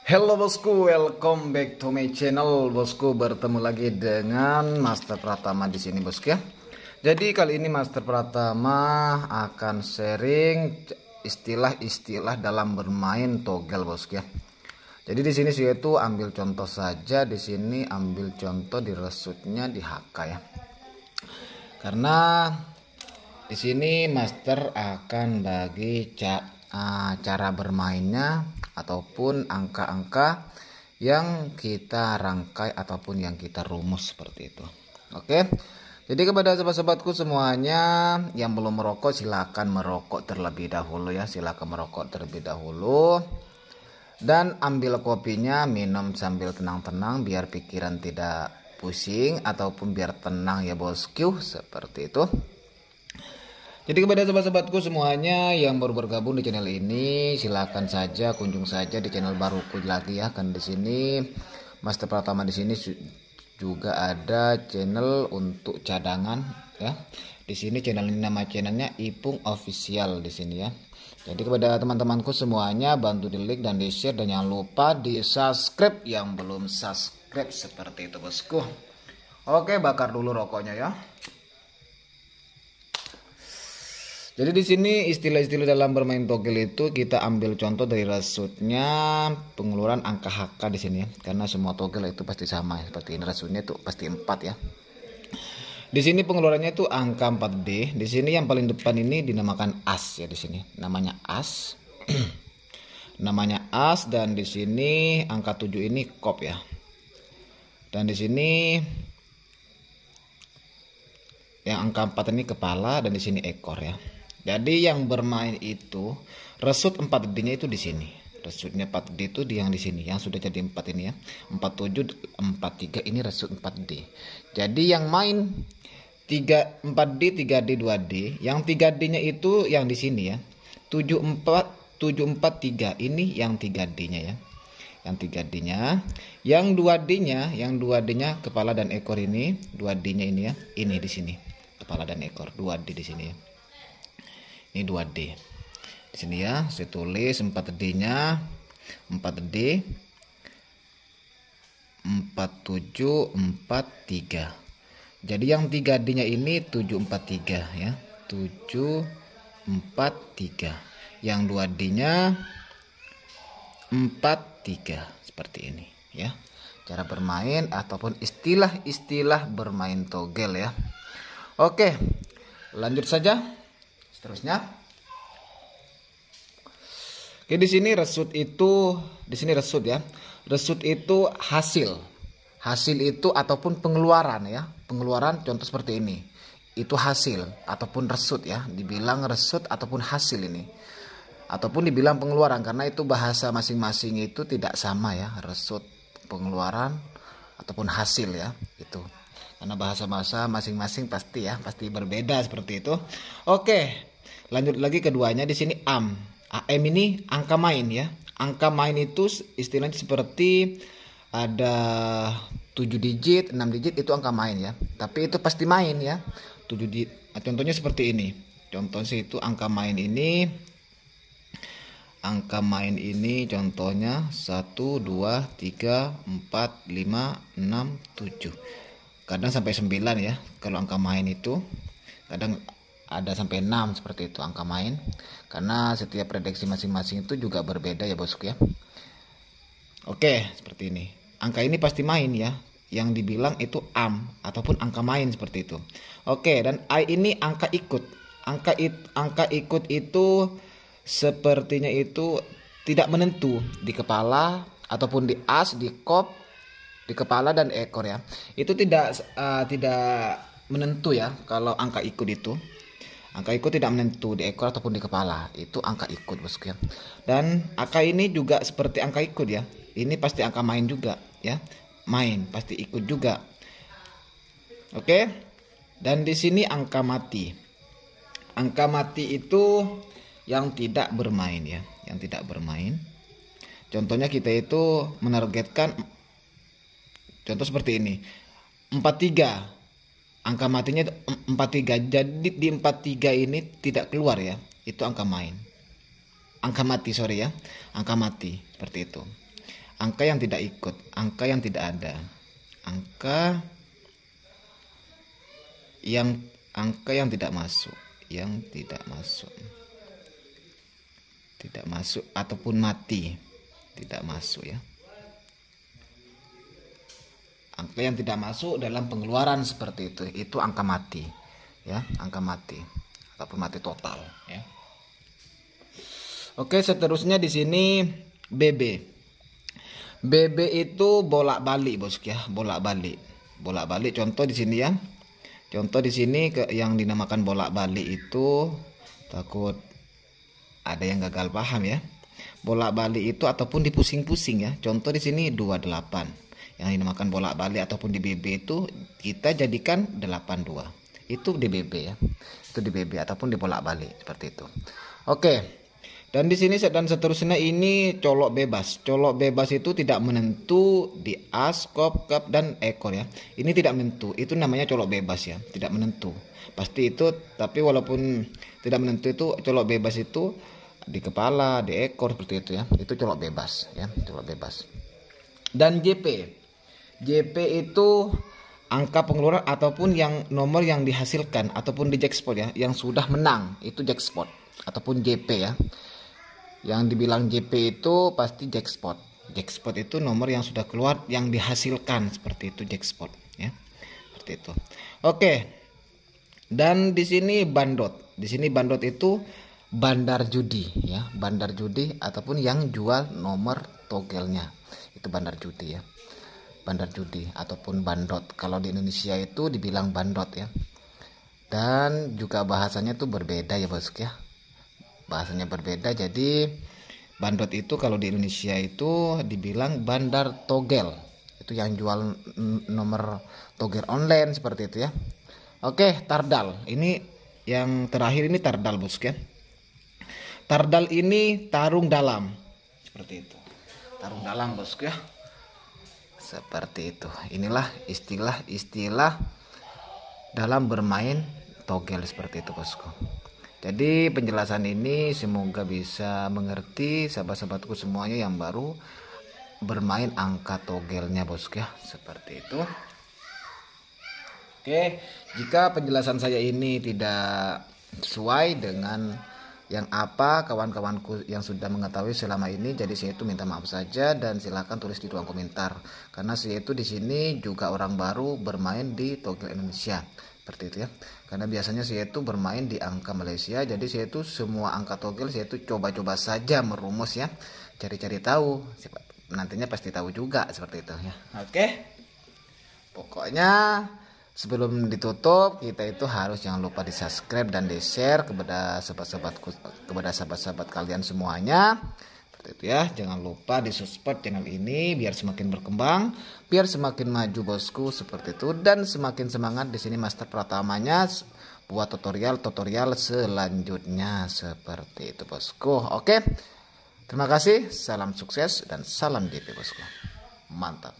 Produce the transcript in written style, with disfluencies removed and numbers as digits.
Hello bosku, welcome back to my channel bosku. Bertemu lagi dengan Master Pratama di sini bosku ya. Jadi kali ini Master Pratama akan sharing istilah-istilah dalam bermain togel bosku ya. Jadi di sini sih itu ambil contoh saja, di sini ambil contoh di resutnya di HK ya. Karena di sini Master akan bagi cara bermainnya ataupun angka-angka yang kita rangkai ataupun yang kita rumus seperti itu. Oke. Jadi kepada sobat-sobatku semuanya yang belum merokok silakan merokok terlebih dahulu ya, silakan merokok terlebih dahulu. Dan ambil kopinya, minum sambil tenang-tenang biar pikiran tidak pusing ataupun biar tenang ya bosku, seperti itu. Jadi kepada sobat-sobatku semuanya yang baru bergabung di channel ini, silakan saja kunjung saja di channel baruku lagi ya. Kan di sini Master Pratama di sini juga ada channel untuk cadangan ya. Di sini channel ini nama channelnya Ipung Official di sini ya. Jadi kepada teman-temanku semuanya bantu di like dan di share dan jangan lupa di subscribe yang belum subscribe seperti itu bosku. Oke, bakar dulu rokoknya ya. Jadi di sini istilah-istilah dalam bermain togel itu kita ambil contoh dari resutnya pengeluaran angka HK di sini ya. Karena semua togel itu pasti sama ya, seperti ini resutnya itu pasti 4 ya. Di sini pengeluarannya itu angka 4D. Di sini yang paling depan ini dinamakan as ya di sini. Namanya as. Namanya as dan di sini angka 7 ini kop ya. Dan di sini yang angka 4 ini kepala dan di sini ekor ya. Jadi yang bermain itu resut 4D-nya itu di sini. Resutnya 4D itu yang di sini yang sudah jadi 4 ini ya. 47 43 ini resut 4D. Jadi yang main 4D, 3D, 2D, yang 3D-nya itu yang di sini ya. 743 ini yang 3D-nya ya. Yang 3D-nya, yang 2D-nya kepala dan ekor ini, 2D-nya ini ya. Ini di sini. Kepala dan ekor 2D di sini ya. Ini 2D. Di sini ya, saya tulis 4D-nya 4D 4743. Jadi yang 3D-nya ini 743 ya. 743. Yang 2D-nya 43 seperti ini ya. Cara bermain ataupun istilah-istilah bermain togel ya. Oke, lanjut saja. Seterusnya. Oke, di sini resut itu, di sini resut ya. Resut itu hasil. Hasil itu ataupun pengeluaran ya. Pengeluaran contoh seperti ini. Itu hasil ataupun resut ya. Dibilang resut ataupun hasil ini. Ataupun dibilang pengeluaran karena itu bahasa masing-masing itu tidak sama ya. Resut, pengeluaran ataupun hasil ya. Itu. Karena bahasa-bahasa masing-masing pasti berbeda seperti itu. Oke. Lanjut lagi keduanya di sini AM ini angka main ya. Angka main itu istilahnya seperti ada 7 digit, 6 digit itu angka main ya. Tapi itu pasti main ya. 7 digit. Contohnya seperti ini. Contohnya itu angka main ini. Angka main ini contohnya 1 2 3 4 5 6 7. Kadang sampai 9 ya. Kalau angka main itu kadang ada sampai 6 seperti itu angka main. Karena setiap prediksi masing-masing itu juga berbeda ya bosku ya. Oke, seperti ini. Angka ini pasti main ya. Yang dibilang itu AM ataupun angka main seperti itu. Oke, dan I ini angka ikut. Angka ikut itu sepertinya itu tidak menentu di kepala ataupun di as, di kop, di kepala dan ekor ya. Itu tidak menentu ya kalau angka ikut itu. Angka ikut tidak menentu di ekor ataupun di kepala. Itu angka ikut bosku ya. Dan angka ini juga seperti angka ikut ya. Ini pasti angka main juga ya. Main pasti ikut juga. Oke. Dan di sini angka mati. Angka mati itu yang tidak bermain ya. Yang tidak bermain. Contohnya kita itu menargetkan contoh seperti ini. 43. Angka matinya 43. Jadi di 43 ini tidak keluar ya. Itu angka main. Angka mati sorry ya. Angka mati seperti itu. angka yang tidak ikut, angka yang tidak ada, angka yang tidak masuk, tidak masuk ataupun mati, tidak masuk ya. Angka yang tidak masuk dalam pengeluaran seperti itu angka mati ya, angka mati ataupun mati total ya. Oke, seterusnya di sini BB. BB itu bolak-balik bosku ya, bolak-balik. Bolak-balik contoh di sini ya. Contoh di sini yang dinamakan bolak-balik itu, takut ada yang gagal paham ya. Bolak-balik itu ataupun dipusing-pusing ya. Contoh di sini 28. Yang dinamakan bolak-balik ataupun di BB itu kita jadikan 82. Itu di BB ya. Itu di BB ataupun di bolak-balik seperti itu. Oke. Dan di sini dan seterusnya ini colok bebas. Colok bebas itu tidak menentu di as, kop, kap, dan ekor ya. Ini tidak menentu. Itu namanya colok bebas ya. Tidak menentu. Pasti itu, tapi walaupun tidak menentu itu colok bebas itu di kepala, di ekor seperti itu ya. Itu colok bebas ya. Colok bebas. Dan JP. JP itu angka pengeluaran ataupun yang nomor yang dihasilkan ataupun di jackpot ya. Yang sudah menang itu jackpot ataupun JP ya. Yang dibilang JP itu pasti jackpot. Jackpot itu nomor yang sudah keluar yang dihasilkan, seperti itu jackpot ya. Seperti itu. Oke. Dan di sini bandot. Di sini bandot itu bandar judi ya, bandar judi ataupun yang jual nomor togelnya. Itu bandar judi ya. Bandar judi ataupun bandot. Kalau di Indonesia itu dibilang bandot ya. Dan juga bahasanya tuh berbeda ya bosku ya. Bahasanya berbeda, jadi bandot itu kalau di Indonesia itu dibilang bandar togel, itu yang jual nomor togel online seperti itu ya. Oke, tardal ini yang terakhir, ini tardal bosku ya. Tardal ini tarung dalam seperti itu, tarung dalam bosku ya, seperti itu. Inilah istilah-istilah dalam bermain togel seperti itu bosku. Jadi penjelasan ini semoga bisa mengerti sahabat-sahabatku semuanya yang baru bermain angka togelnya bosku ya, seperti itu. Oke, jika penjelasan saya ini tidak sesuai dengan yang apa kawan-kawanku yang sudah mengetahui selama ini, jadi saya itu minta maaf saja dan silakan tulis di ruang komentar, karena saya itu di sini juga orang baru bermain di togel Indonesia. Seperti itu ya, karena biasanya saya itu bermain di angka Malaysia, jadi saya itu semua angka togel saya itu coba-coba saja merumus ya, cari-cari tahu, nantinya pasti tahu juga seperti itu ya. Oke, pokoknya sebelum ditutup kita itu harus jangan lupa di subscribe dan di share kepada sahabat-sahabatku, kepada sahabat-sahabat kalian semuanya. Itu ya, jangan lupa di support channel ini biar semakin berkembang, biar semakin maju bosku, seperti itu. Dan semakin semangat di sini Master Pratamanya buat tutorial selanjutnya seperti itu bosku. Oke, terima kasih, salam sukses dan salam JP bosku, mantap.